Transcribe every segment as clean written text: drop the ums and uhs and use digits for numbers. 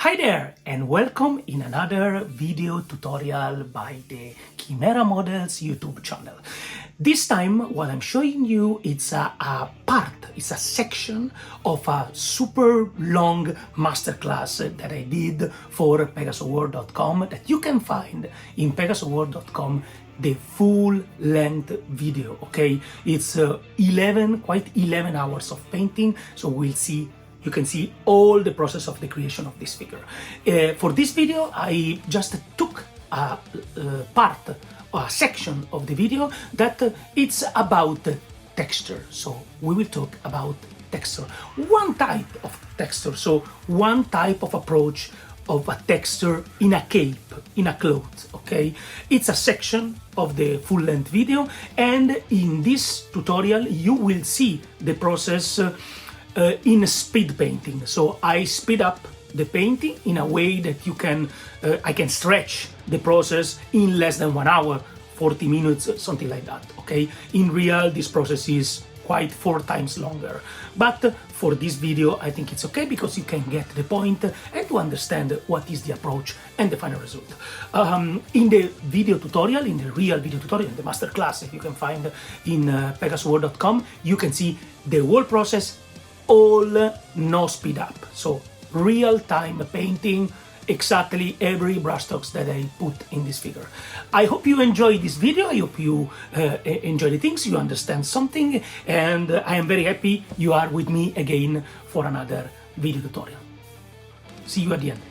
Hi there and welcome in another video tutorial by the Kimera Models YouTube channel. This time what I'm showing you it's a section of a super long masterclass that I did for PegasusWorld.com that you can find in PegasusWorld.com, the full length video, okay? It's 11 hours of painting, so you can see all the process of the creation of this figure. For this video, I just took a section of the video that it's about texture. So we will talk about texture. One type of texture, so one type of approach of a texture in a cape, in a cloth, okay? It's a section of the full-length video, and in this tutorial you will see the process in speed painting. So I speed up the painting in a way that I can stretch the process in less than 1 hour, 40 minutes, something like that, okay? In real, this process is quite 4 times longer. But for this video, I think it's okay because you can get the point and to understand what is the approach and the final result. In the video tutorial, in the real video tutorial, in the masterclass that you can find in PegasusWorld.com, you can see the whole process, all no speed up, so real-time painting, exactly every brushstrokes that I put in this figure. I hope you enjoy this video. I hope you enjoy the things, you understand something, and I am very happy you are with me again for another video tutorial. See you at the end.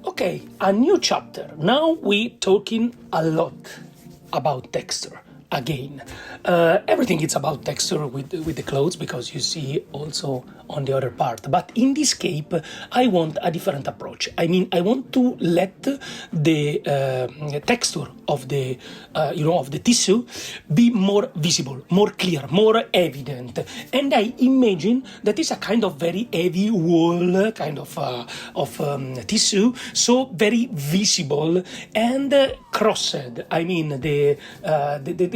Okay, a new chapter. Now we're talking a lot about texture again. Everything is about texture with the clothes, because you see also on the other part. But in this cape, I want a different approach. I mean, I want to let the texture of the of the tissue be more visible, more clear, more evident. And I imagine that is a kind of very heavy wool kind of tissue, so very visible and crossed. I mean, the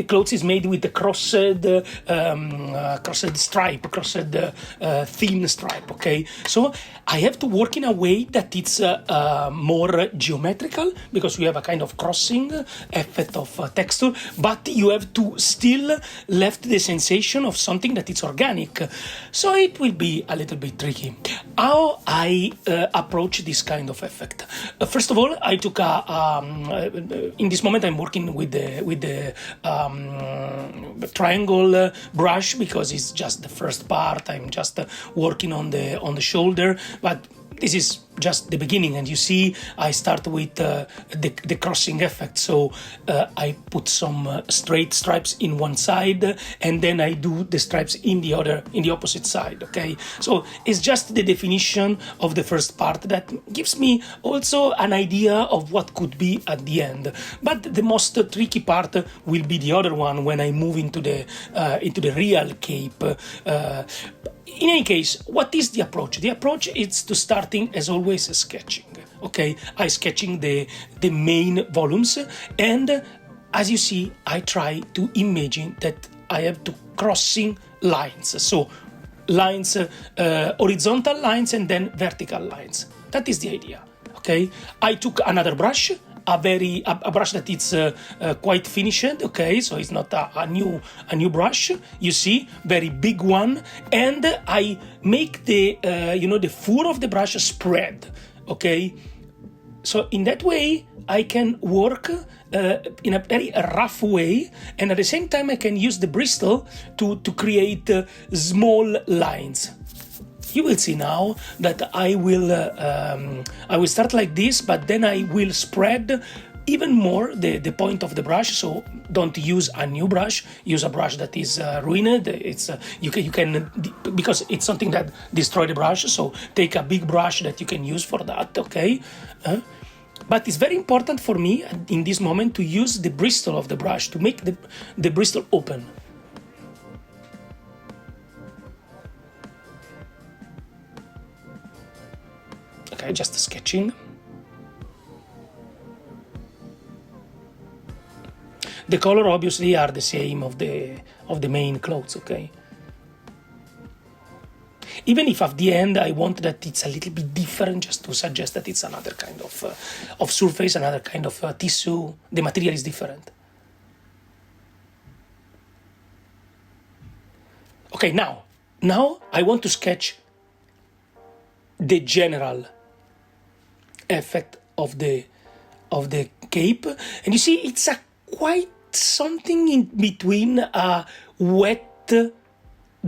clothes is made with the crossed stripe, thin stripe, okay? So I have to work in a way that it's more geometrical, because we have a kind of crossing effect of texture, but you have to still left the sensation of something that is organic. So it will be a little bit tricky. How I approach this kind of effect? First of all, I took in this moment I'm working with the triangle brush, because it's just the first part. I'm just working on the shoulder, but this is just the beginning, and you see I start with the crossing effect. So I put some straight stripes in one side, and then I do the stripes in the opposite side, okay? So it's just the definition of the first part that gives me also an idea of what could be at the end. But the most tricky part will be the other one, when I move into the real cape. In any case, what is the approach? The approach is to starting, as always, sketching, okay? I sketching the main volumes, and as you see, I try to imagine that I have to crossing lines. So lines, horizontal lines and then vertical lines. That is the idea, okay? I took another brush, a brush that is quite finished, okay? So it's not a new brush, you see, very big one, and I make the the fur of the brush spread, okay? So in that way I can work in a very rough way, and at the same time I can use the bristle to create small lines. You will see now that I will start like this, but then I will spread even more the point of the brush. So don't use a new brush, use a brush that is ruined. It's you can because it's something that destroy the brush, so take a big brush that you can use for that, okay? But it's very important for me in this moment to use the bristle of the brush to make the bristle open. Okay, just sketching. The color obviously are the same of the main clothes, okay? Even if at the end I want that it's a little bit different, just to suggest that it's another kind of surface, another kind of tissue, the material is different. Okay, now I want to sketch the general effect of the cape, and you see it's a quite something in between a wet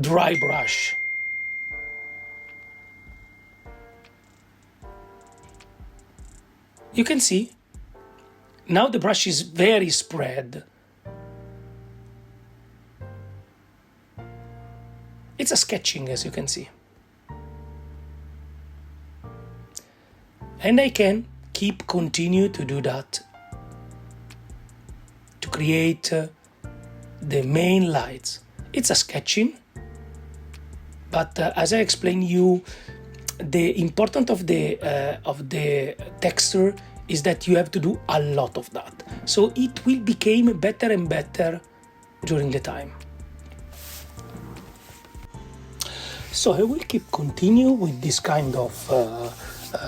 dry brush. You can see now the brush is very spread. It's a sketching, as you can see. And I can continue to do that to create the main lights. It's a sketching, but as I explained you, the importance of the texture is that you have to do a lot of that. So it will become better and better during the time. So I will continue with this kind of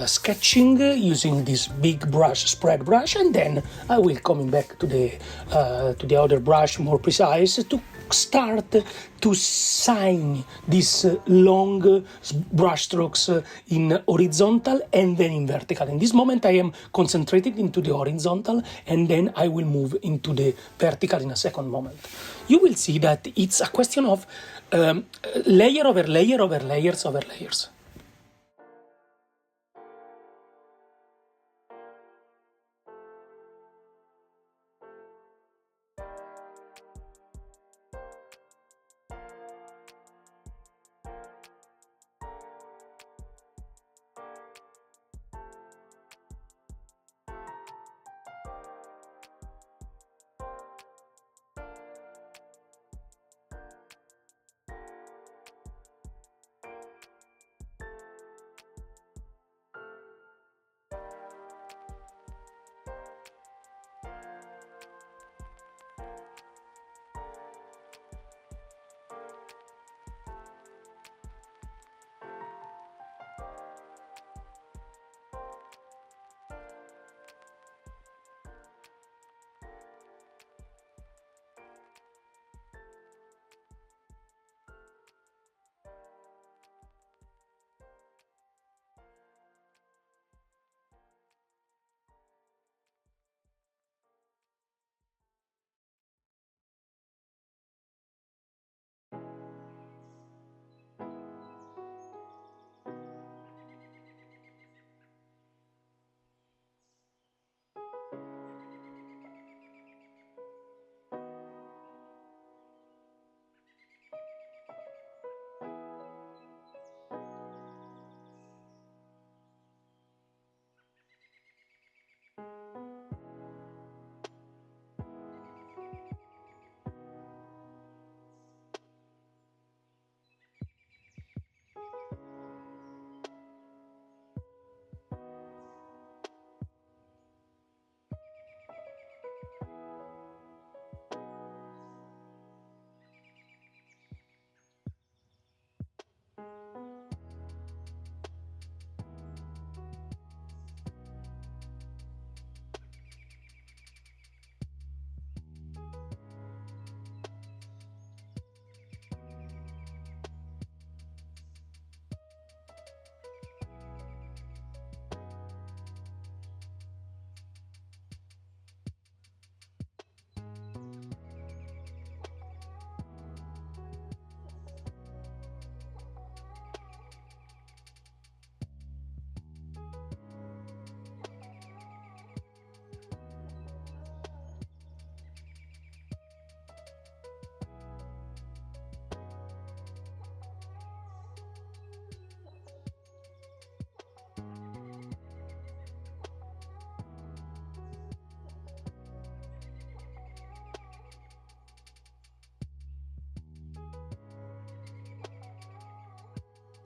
sketching using this big brush, spread brush, and then I will coming back to the other brush, more precise, to start to sign these long brush strokes in horizontal and then in vertical. In this moment I am concentrated into the horizontal, and then I will move into the vertical in a second moment. You will see that it's a question of layer over layer over layers over layers.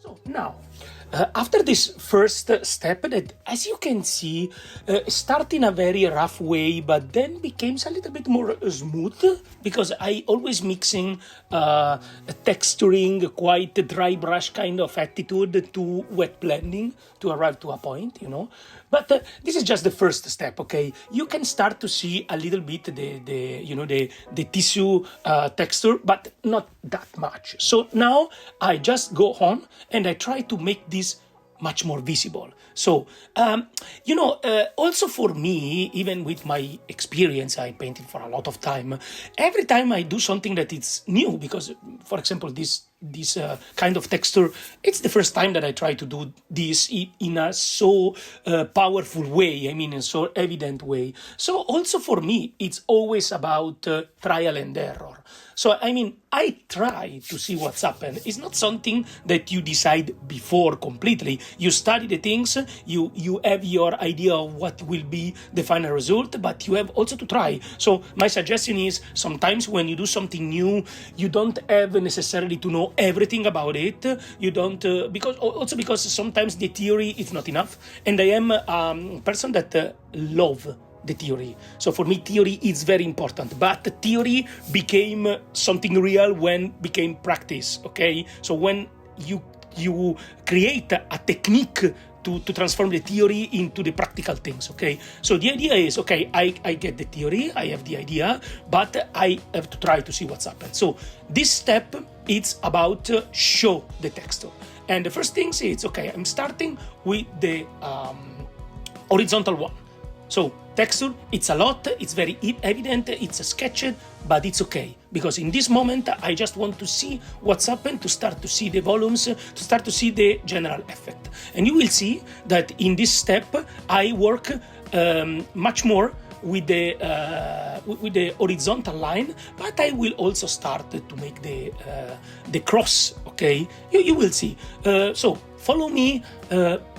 So now, After this first step, that as you can see, start in a very rough way, but then becomes a little bit more smooth, because I always mixing texturing, quite dry brush kind of attitude to wet blending to arrive to a point, you know. But this is just the first step, okay? You can start to see a little bit the tissue texture, but not that much. So now I just go on and I try to make this much more visible. So, also for me, even with my experience, I painted for a lot of time. Every time I do something that is new, because, for example, this kind of texture, it's the first time that I try to do this in a so powerful way, I mean, in so evident way. So also for me, it's always about trial and error. So, I mean, I try to see what's happened. It's not something that you decide before completely. You study the things, you have your idea of what will be the final result, but you have also to try. So my suggestion is, sometimes when you do something new, you don't have necessarily to know everything about it. You don't, because sometimes the theory is not enough. And I am a person that love the theory. So for me, theory is very important, but the theory became something real when became practice, okay? So when you create a technique to transform the theory into the practical things, okay? So the idea is, okay, I get the theory, I have the idea, but I have to try to see what's happened. So this step, it's about show the texture. And the first thing is, okay, I'm starting with the horizontal one. So texture, it's a lot, it's very evident, it's sketched, but it's okay. Because in this moment, I just want to see what's happened, to start to see the volumes, to start to see the general effect. And you will see that in this step, I work much more with the horizontal line, but I will also start to make the cross, okay? You will see. So follow me,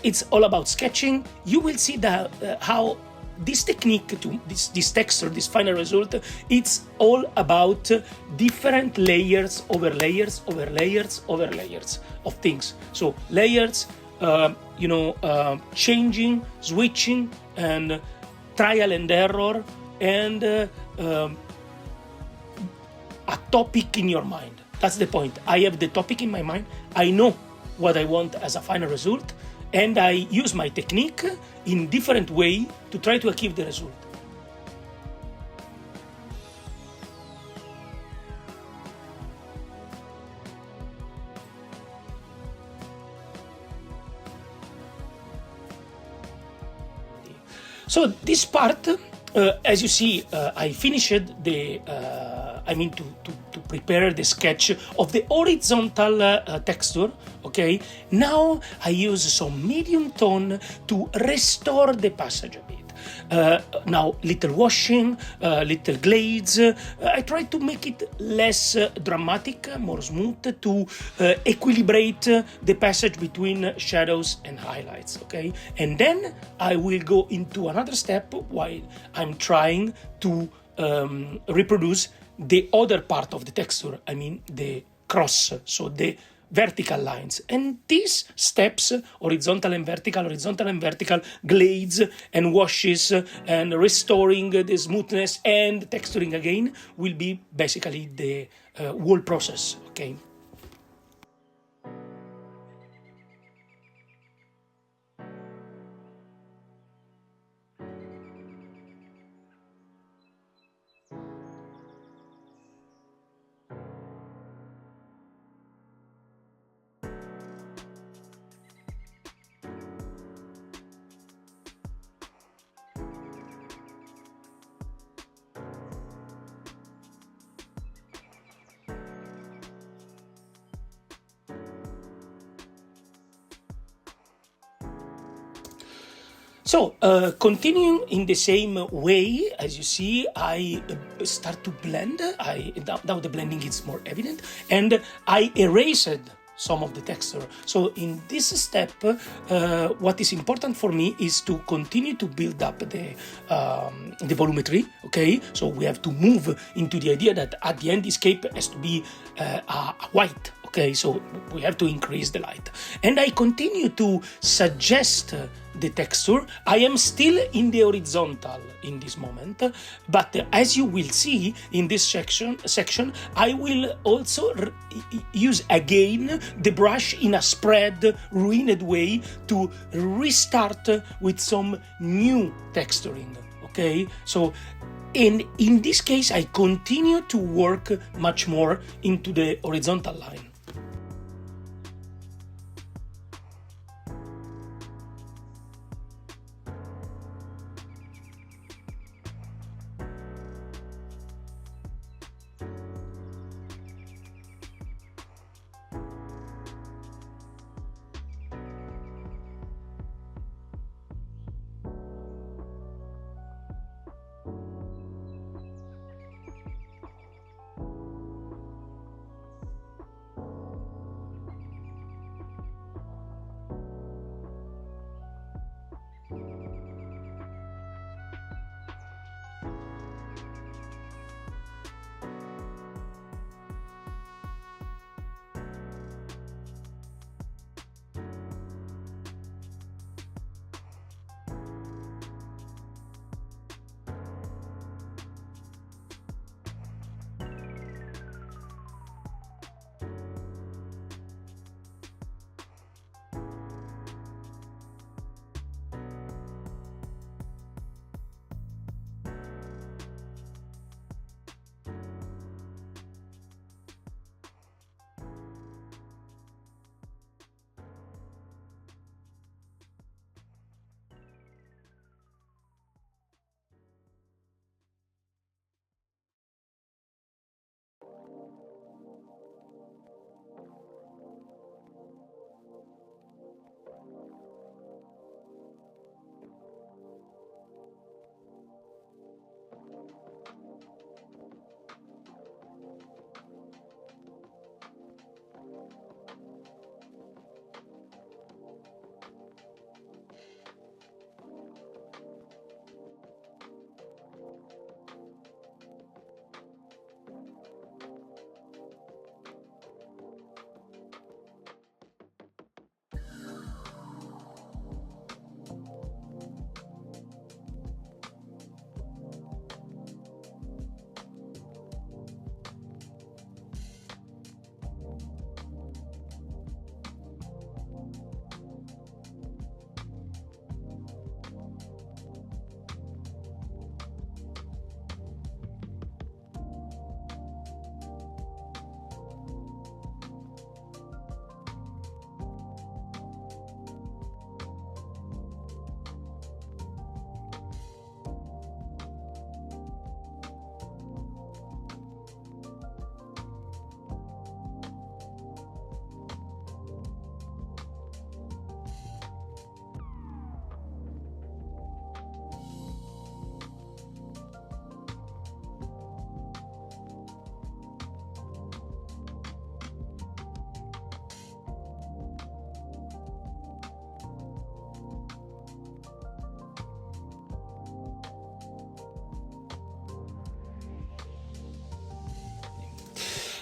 it's all about sketching. You will see that how this technique, to this texture, this final result, it's all about different layers over layers over layers over layers of things. So layers, changing, switching, and trial and error, and a topic in your mind. That's the point. I have the topic in my mind. I know what I want as a final result, and I use my technique in different way to try to achieve the result. So this part, as you see, I finished to prepare the sketch of the horizontal texture, okay? Now I use some medium tone to restore the passage a bit. Now little washing, little glaze. I try to make it less dramatic, more smooth, to equilibrate the passage between shadows and highlights, okay? And then I will go into another step while I'm trying to reproduce the other part of the texture, I mean the cross, so the vertical lines. And these steps, horizontal and vertical, glades and washes and restoring the smoothness and texturing again, will be basically the whole process, okay? So, continuing in the same way, as you see, I start to blend. Now the blending is more evident, and I erased some of the texture. So in this step, what is important for me is to continue to build up the volumetry, okay? So we have to move into the idea that at the end this cape has to be a white, Okay, so we have to increase the light. And I continue to suggest the texture. I am still in the horizontal in this moment, but as you will see in this section, I will also use again the brush in a spread, ruined way to restart with some new texturing. Okay, so in this case, I continue to work much more into the horizontal line.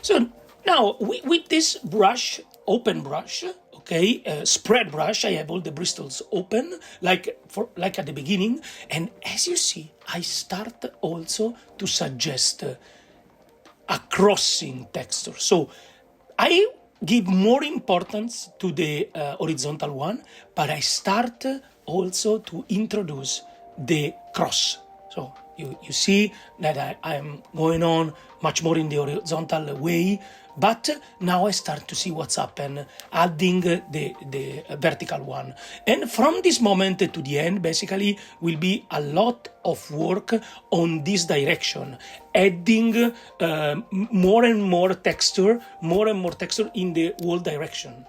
So now with this brush, open brush, okay, spread brush, I have all the bristles open, like at the beginning, and as you see, I start also to suggest a crossing texture. So I give more importance to the horizontal one, but I start also to introduce the cross. So you see that I'm going on much more in the horizontal way, but now I start to see what's happened, adding the vertical one. And from this moment to the end, basically, will be a lot of work on this direction, adding more and more texture in the whole direction.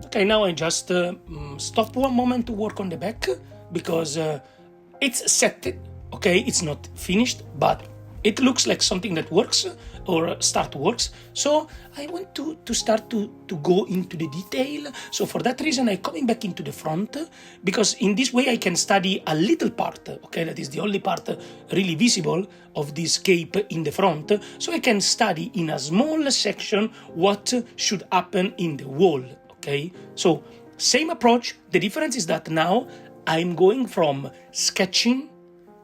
Okay, now I just stop one moment to work on the back because it's set, okay, it's not finished, but it looks like something that works or start works. So I want to start to go into the detail. So for that reason, I'm coming back into the front because in this way I can study a little part, okay, that is the only part really visible of this cape in the front. So I can study in a small section what should happen in the wall, okay? So same approach. The difference is that now I'm going from sketching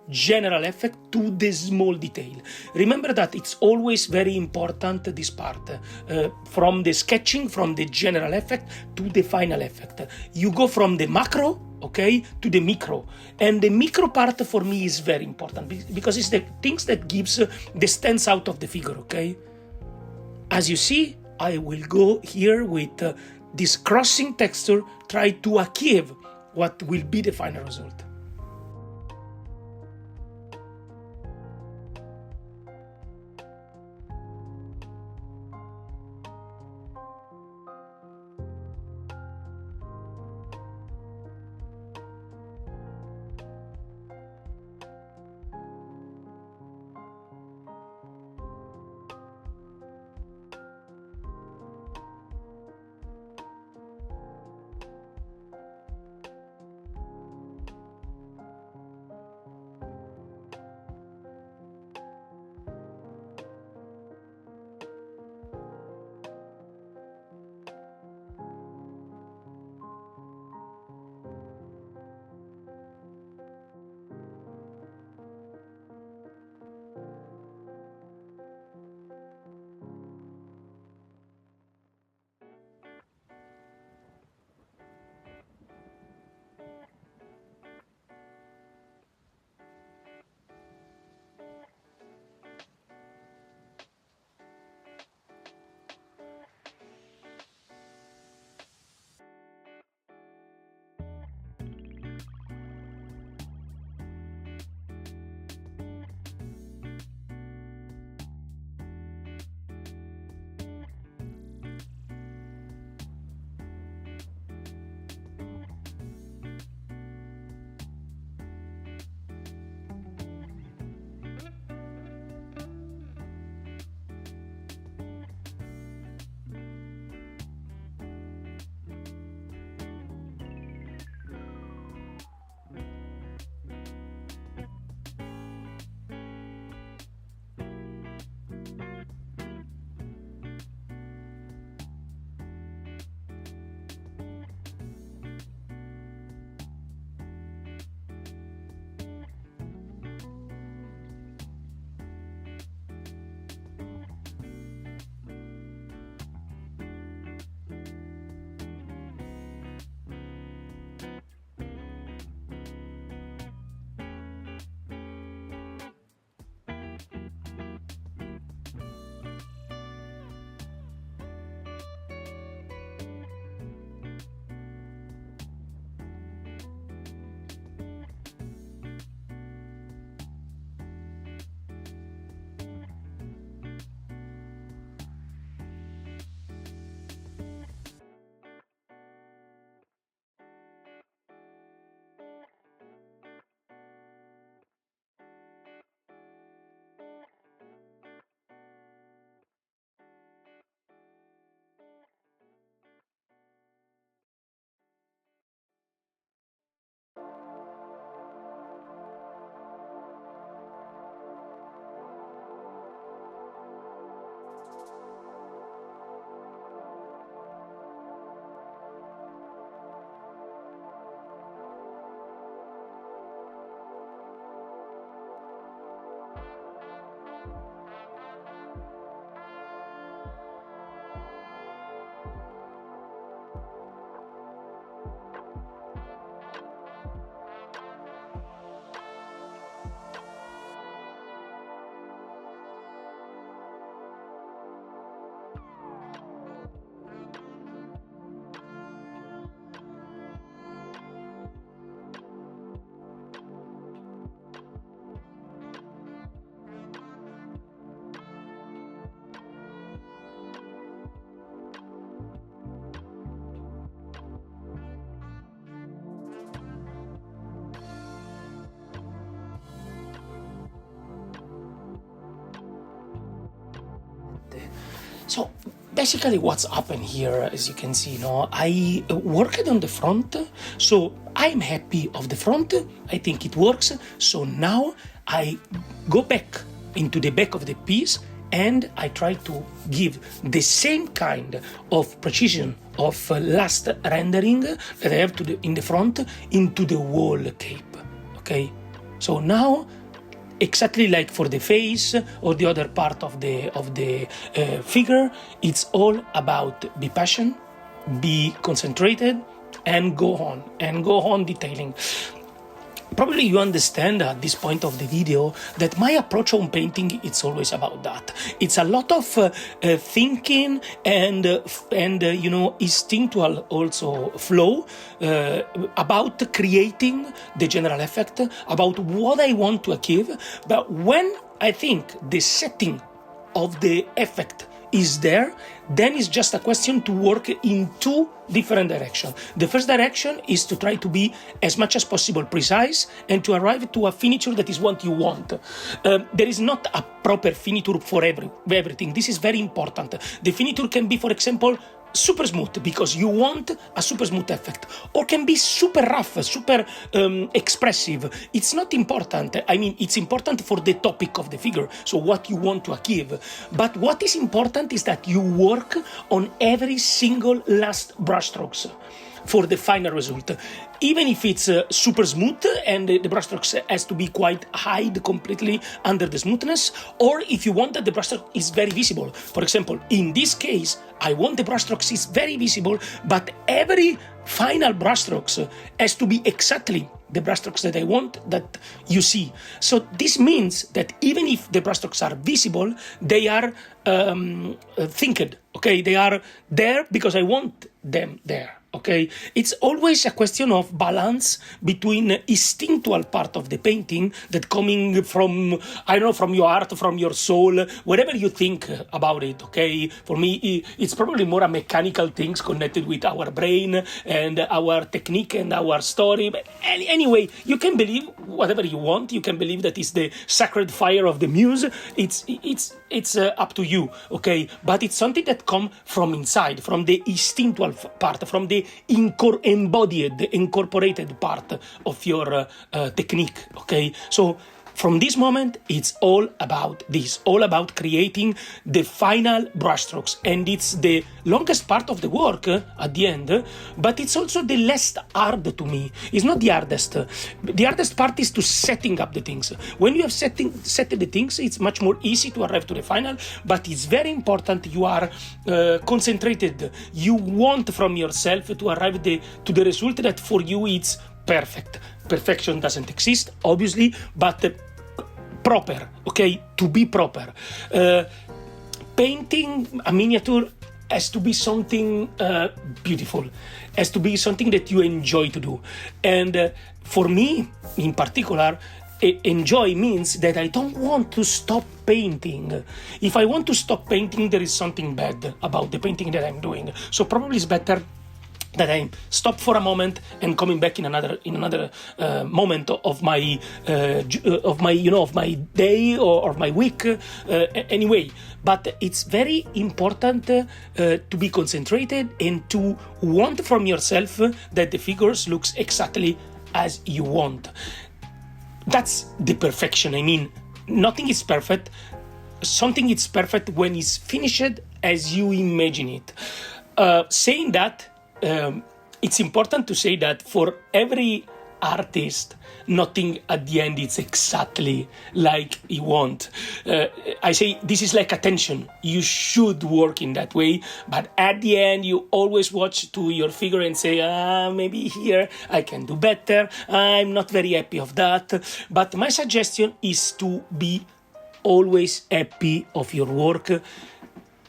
general effect to the small detail. Remember that it's always very important, this part, from the sketching, from the general effect to the final effect. You go from the macro, okay, to the micro. And the micro part for me is very important because it's the things that gives the stance out of the figure, okay? As you see, I will go here with this crossing texture, try to achieve what will be the final result. So basically what's happened here, as you can see, I worked on the front, so I'm happy of the front. I think it works. So now I go back into the back of the piece and I try to give the same kind of precision of last rendering that I have in the front into the wall cape. Okay, so now exactly like for the face or the other part of the figure, it's all about be patient, be concentrated, and go on detailing. Probably you understand at this point of the video that my approach on painting, it's always about that. It's a lot of thinking and instinctual also flow about creating the general effect, about what I want to achieve. But when I think the setting of the effect is there, then it's just a question to work in two different directions. The first direction is to try to be as much as possible precise and to arrive to a finiture that is what you want. There is not a proper finiture for everything. This is very important. The finiture can be, for example, super smooth because you want a super smooth effect, or can be super rough, super expressive. It's not important. I mean, it's important for the topic of the figure, so what you want to achieve. But what is important is that you work on every single last brushstrokes for the final result. Even if it's super smooth and the brushstrokes has to be quite hide completely under the smoothness, or if you want that the brushstroke is very visible. For example, in this case, I want the brushstrokes is very visible, but every final brushstrokes has to be exactly the brushstrokes that I want that you see. So this means that even if the brushstrokes are visible, they are thinked, okay? They are there because I want them there. Okay, it's always a question of balance between instinctual part of the painting that coming from, I don't know, from your heart, from your soul, whatever you think about it. Okay, for me, it's probably more a mechanical things connected with our brain and our technique and our story. But anyway, you can believe whatever you want. You can believe that it's the sacred fire of the muse. It's up to you. Okay, but it's something that comes from inside, from the instinctual part, from the embodied, incorporated part of your technique, okay? So from this moment, it's all about this, all about creating the final brushstrokes. And it's the longest part of the work at the end, but it's also the least hard to me. It's not the hardest. The hardest part is to setting up the things. When you have set the things, it's much more easy to arrive to the final, but it's very important you are concentrated. You want from yourself to arrive to the result that for you it's perfect. Perfection doesn't exist, obviously, but proper, okay? To be proper. Painting a miniature has to be something beautiful, has to be something that you enjoy to do. And for me, in particular, enjoy means that I don't want to stop painting. If I want to stop painting, there is something bad about the painting that I'm doing. So probably it's better that I stop for a moment and coming back in another moment of my day or my week. Anyway, but it's very important to be concentrated and to want from yourself that the figures looks exactly as you want. That's the perfection. I mean, nothing is perfect. Something is perfect when it's finished as you imagine it. Saying that, it's important to say that for every artist, nothing at the end is exactly like you want. I say this is like attention. You should work in that way, but at the end, you always watch to your figure and say, maybe here I can do better. I'm not very happy of that. But my suggestion is to be always happy of your work.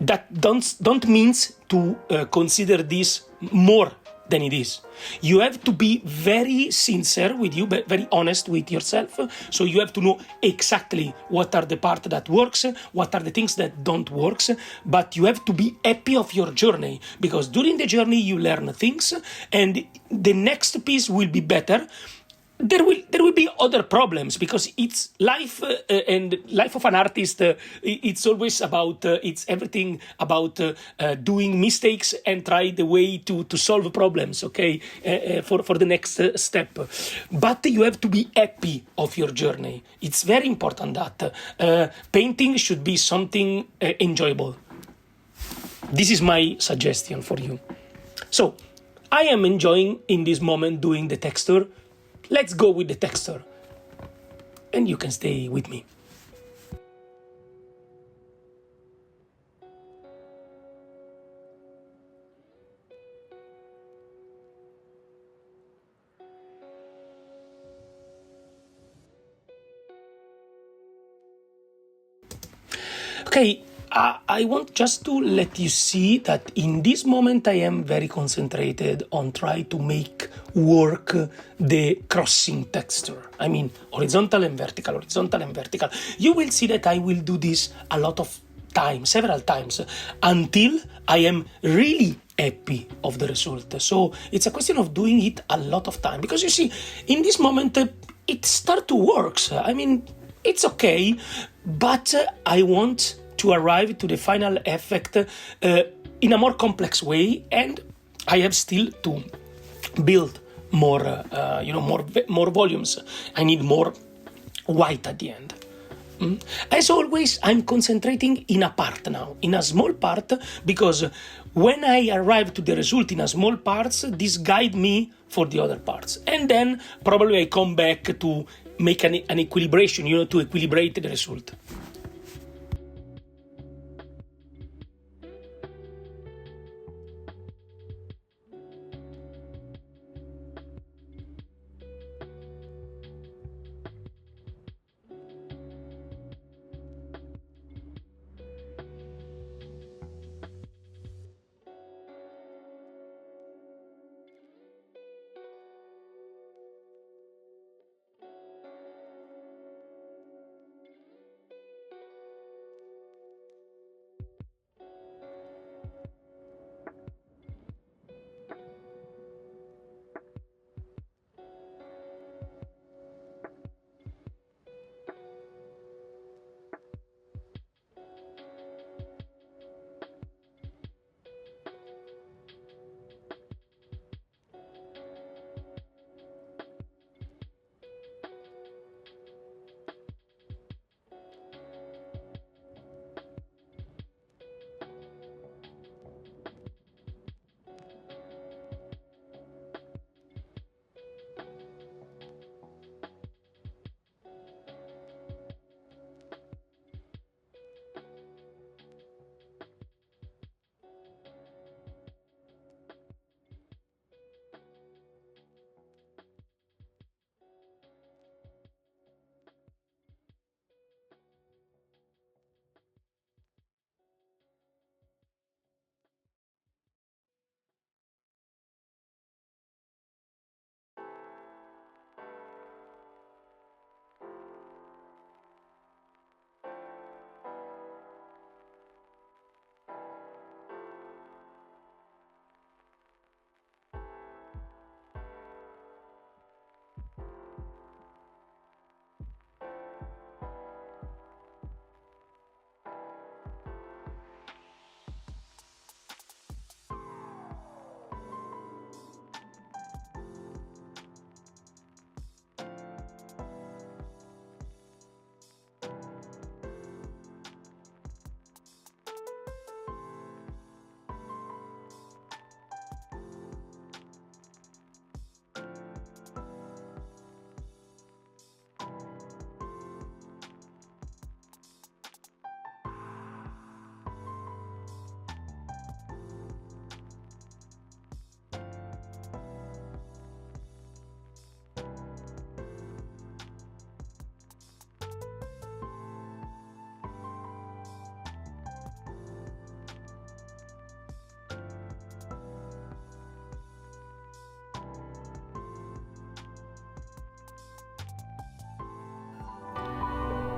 That don't means to consider this more than it is. You have to be very sincere with you, but very honest with yourself. So you have to know exactly what are the parts that works, what are the things that don't work. But you have to be happy of your journey, because during the journey you learn things, and the next piece will be better. there will be other problems, because it's life, and life of an artist, it's always about it's everything about doing mistakes and try the way to solve problems, okay, for the next step. But you have to be happy of your journey. It's very important that painting should be something enjoyable. This is my suggestion for you. So I am enjoying in this moment doing the texture. Let's go with the texture, and you can stay with me. Okay, I want just to let you see that in this moment I am very concentrated on trying to make work the crossing texture. I mean, horizontal and vertical, horizontal and vertical. You will see that I will do this a lot of times, several times, until I am really happy of the result. So it's a question of doing it a lot of time, because you see, in this moment, it start to work. I mean, it's okay, but I want to arrive to the final effect in a more complex way, and I have still to build more, more volumes. I need more white at the end. As always, I'm concentrating in a part now, in a small part, because when I arrive to the result in a small parts, this guide me for the other parts. And then probably I come back to make an equilibration, to equilibrate the result.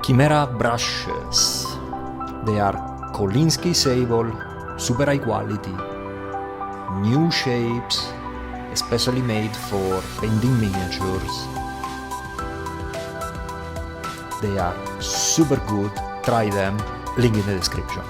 Kimera brushes. They are Kolinsky sable, super high quality, new shapes, especially made for painting miniatures, They are super good. Try them. Link in the description.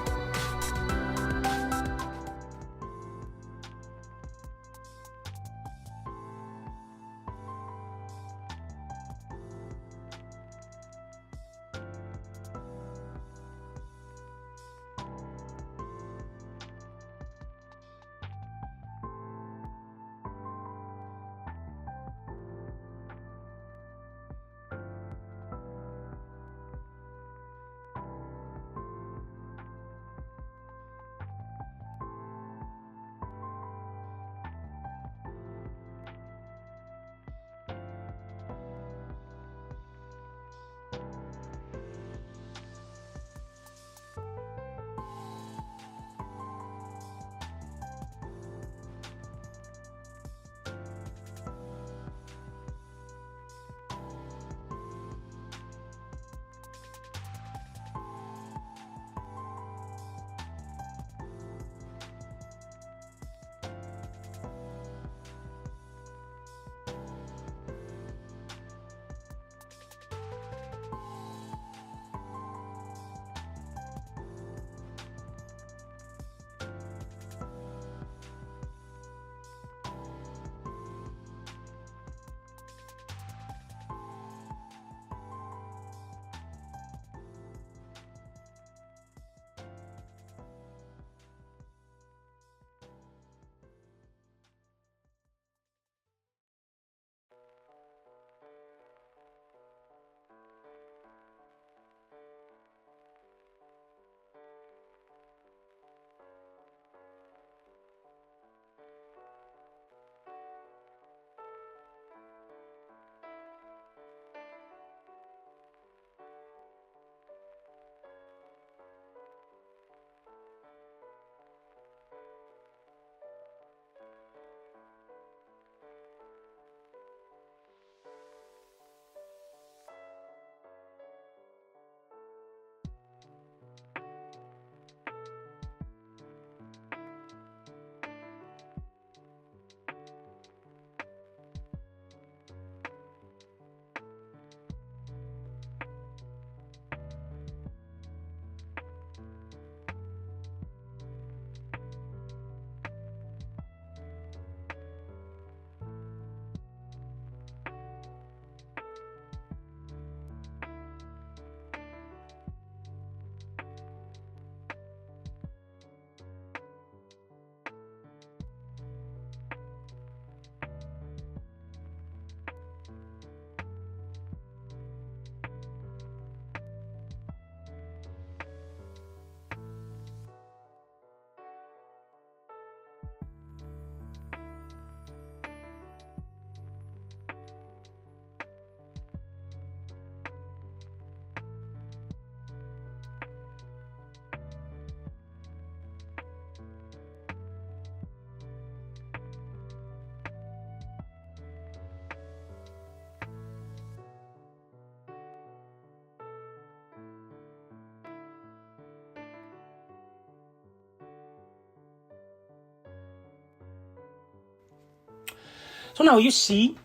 So now you see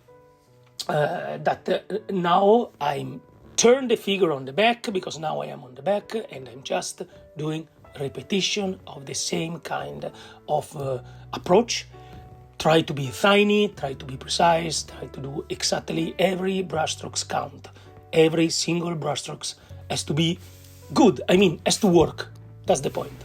that now I'm turn the figure on the back, because now I am on the back and I'm just doing repetition of the same kind of approach. Try to be tiny, try to be precise, try to do exactly every brushstrokes count. Every single brushstrokes has to be good, I mean, has to work. That's the point.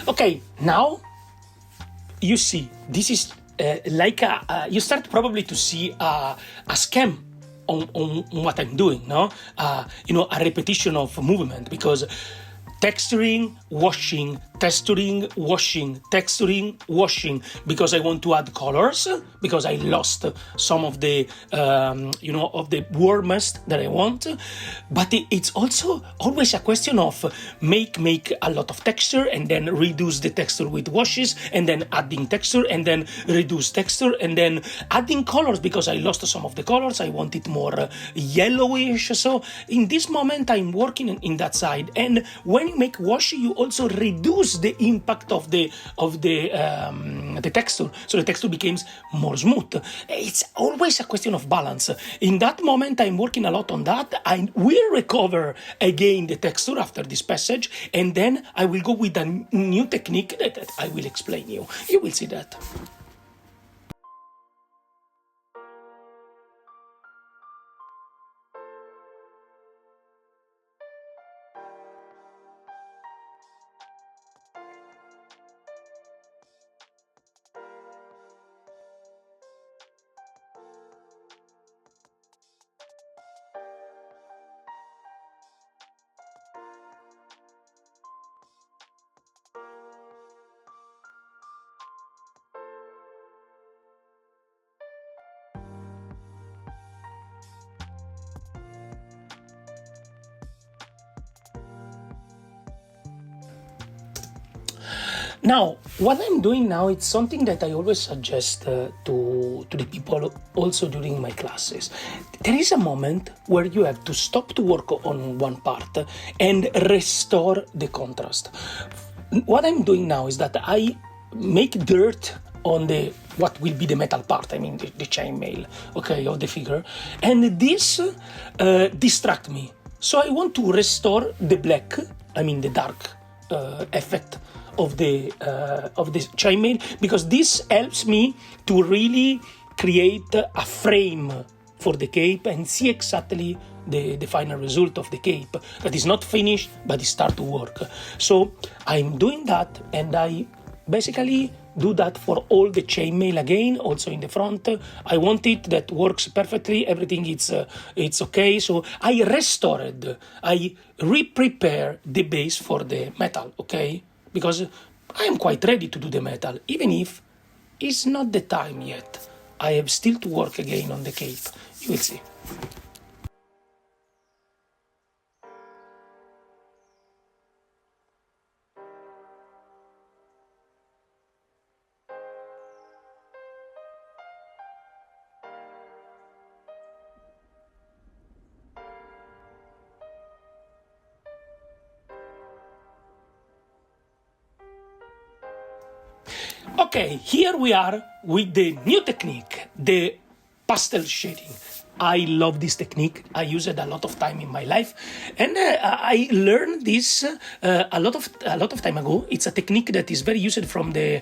Okay, now you see, this is like you start probably to see a scam on what I'm doing, no? A repetition of movement, because texturing, washing, texturing, washing, texturing, washing, because I want to add colors, because I lost some of the, of the warmest that I want. But it's also always a question of make a lot of texture and then reduce the texture with washes, and then adding texture and then reduce texture and then adding colors, because I lost some of the colors. I want it more yellowish. So in this moment, I'm working in that side. And when you make wash, you also reduce the impact of the texture, so the texture becomes more smooth. It's always a question of balance. In that moment, I'm working a lot on that. I will recover again the texture after this passage, and then I will go with a new technique that I will explain you. You will see that. Now, what I'm doing now, it's something that I always suggest to the people also during my classes. There is a moment where you have to stop to work on one part and restore the contrast. What I'm doing now is that I make dirt on the what will be the metal part, I mean the chainmail, okay, of the figure, and this distract me. So I want to restore the black, I mean the dark effect of the chainmail, because this helps me to really create a frame for the cape and see exactly the final result of the cape that is not finished but it start to work. So I'm doing that, and I basically do that for all the chainmail again, also in the front. I want it that works perfectly, everything it's okay. So I restored, I re-prepare the base for the metal, okay? Because I am quite ready to do the metal, even if it's not the time yet. I have still to work again on the cape. You will see. Okay, here we are with the new technique, the pastel shading. I love this technique. I use it a lot of time in my life, and I learned this a lot of time ago. It's a technique that is very used from the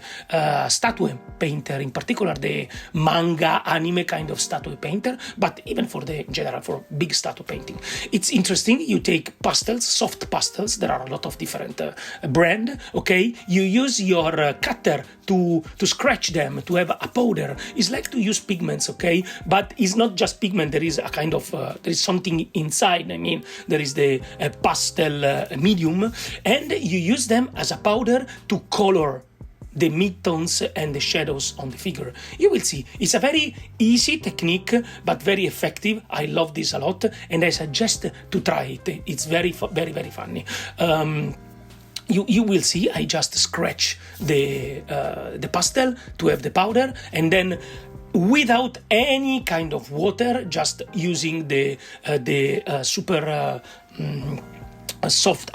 statue painter, in particular the manga anime kind of statue painter, but even for the general for big statue painting. It's interesting. You take pastels, soft pastels. There are a lot of different brand. Okay, you use your cutter to scratch them, to have a powder. It's like to use pigments, okay, but it's not just pigment. There is a kind of there is something inside. I mean, there is the pastel medium, and you use them as a powder to color the midtones and the shadows on the figure. You will see. It's a very easy technique, but very effective. I love this a lot, and I suggest to try it. It's very funny. You will see. I just scratch the pastel to have the powder, and then without any kind of water, just using the super a soft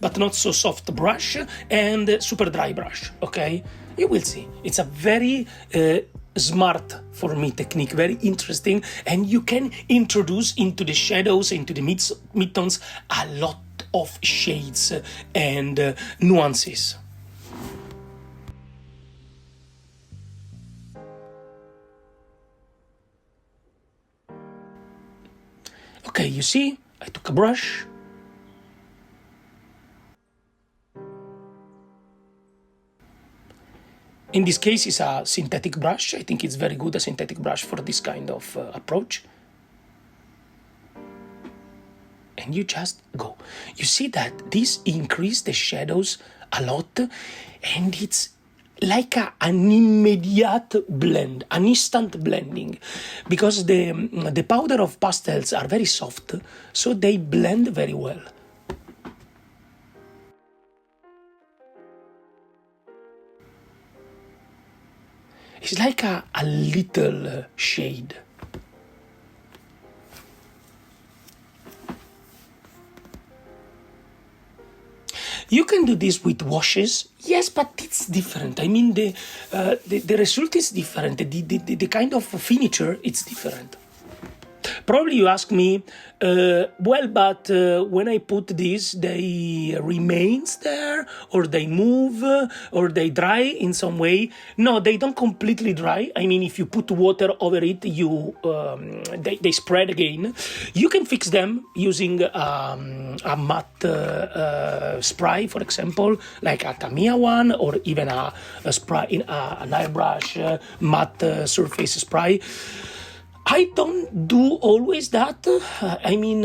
but not so soft brush and super dry brush. Okay, you will see. It's a very smart for me technique, very interesting, and you can introduce into the shadows, into the midtones, a lot of shades and nuances. Okay, you see, I took a brush. In this case, it's a synthetic brush. I think it's very good, a synthetic brush for this kind of approach. And you just go. You see that this increases the shadows a lot, and it's like an immediate blend, an instant blending, because the powder of pastels are very soft, so they blend very well. It's like a little shade. You can do this with washes, yes, but it's different. I mean, the result is different. The kind of finisher, it's different. Probably you ask me, well, but when I put this, they remains there, or they move, or they dry in some way. No, they don't completely dry. I mean, if you put water over it, they spread again. You can fix them using a matte spray, for example, like a Tamiya one, or even a spray in an airbrush matte surface spray. I don't do always that. I mean,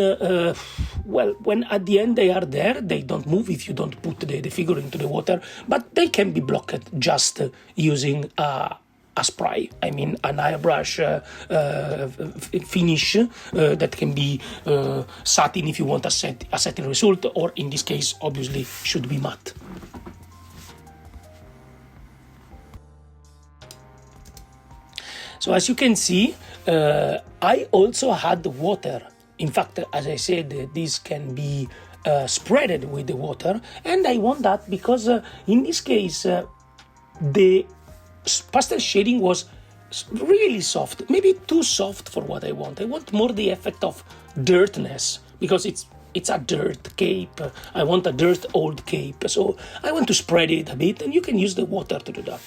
well, when at the end they are there, they don't move if you don't put the figure into the water, but they can be blocked just using a spray. I mean, an airbrush finish that can be satin if you want a satin result, or in this case, obviously, should be matte. So as you can see, I also had water. In fact, as I said, this can be spreaded with the water, and I want that because in this case, the pastel shading was really soft, maybe too soft for what I want. I want more the effect of dirtiness because it's a dirt cape. I want a dirt old cape, so I want to spread it a bit, and you can use the water to do that.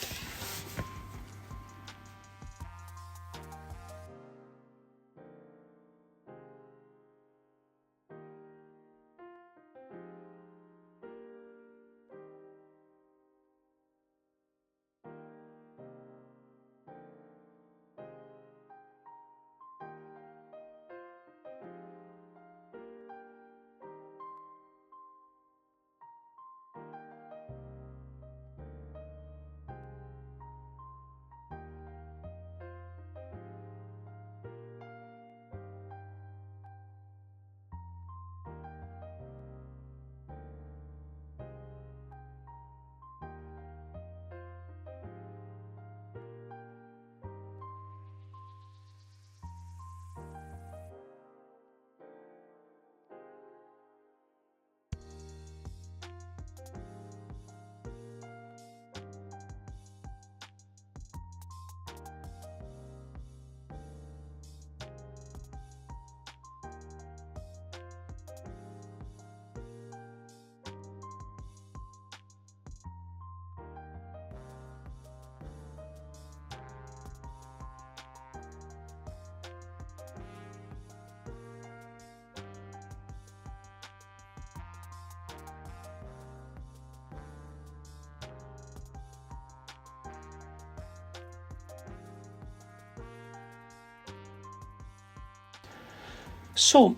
So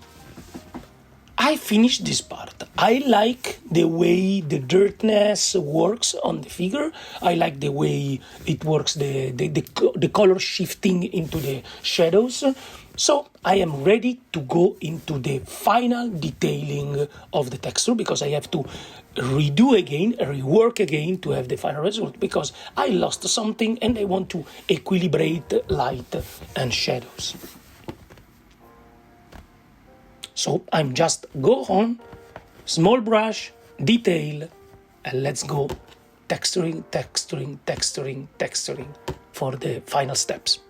I finished this part. I like the way the dirtiness works on the figure. I like the way it works, the color shifting into the shadows. So I am ready to go into the final detailing of the texture, because I have to redo again, rework again to have the final result, because I lost something and I want to equilibrate light and shadows. So I'm just go on, small brush, detail, and let's go texturing, texturing, texturing, texturing for the final steps.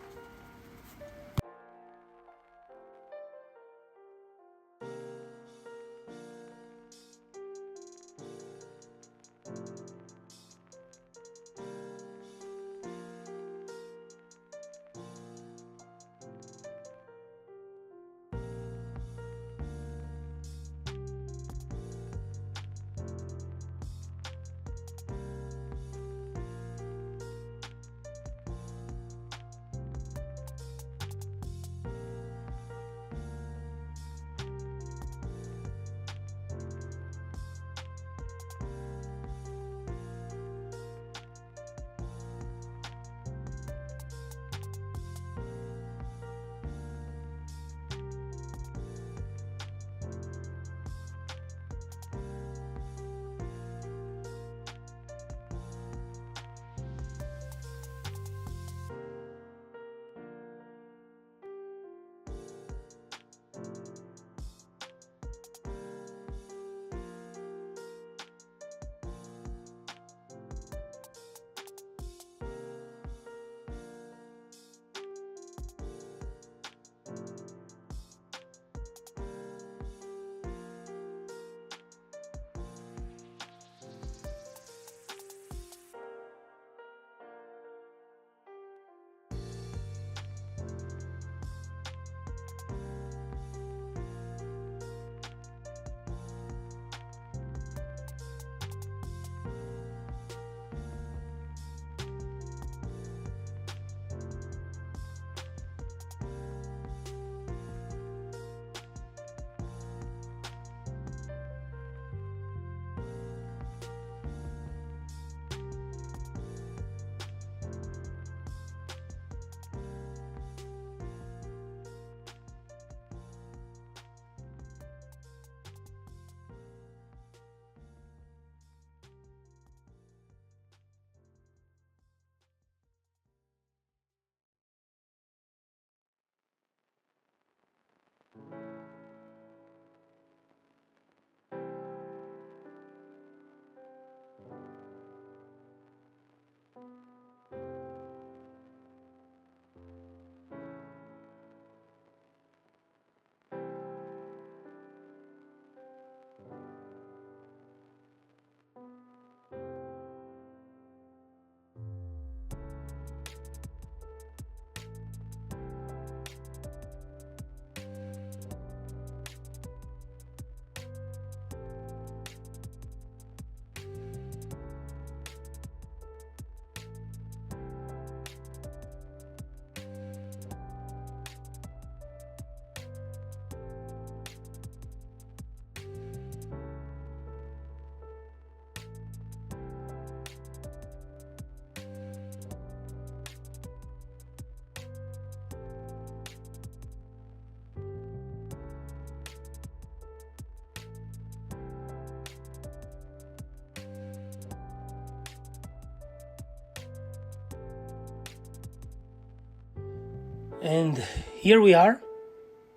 And here we are.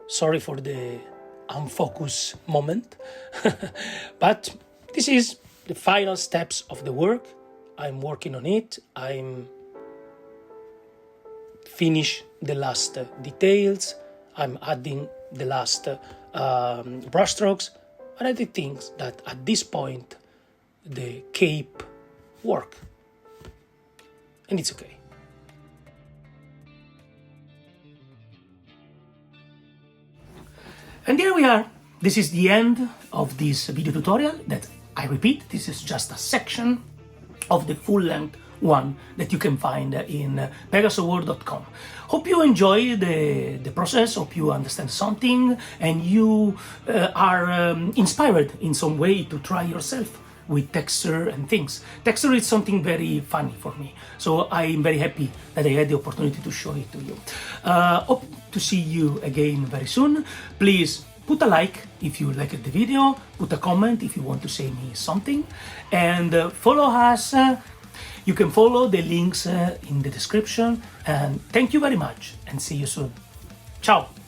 Sorry for the unfocused moment, but this is the final steps of the work. I'm working on it. I'm finish the last details. I'm adding the last brushstrokes, and I think that at this point the cape work, and it's okay. And here we are. This is the end of this video tutorial that, I repeat, this is just a section of the full-length one that you can find in pegasoworld.com. Hope you enjoy the process, hope you understand something, and you are inspired in some way to try yourself with texture and things. Texture is something very funny for me, so I'm very happy that I had the opportunity to show it to you. Hope to see you again very soon. Please put a like if you liked the video, put a comment if you want to say me something, and follow us. You can follow the links in the description, and thank you very much, and see you soon. Ciao!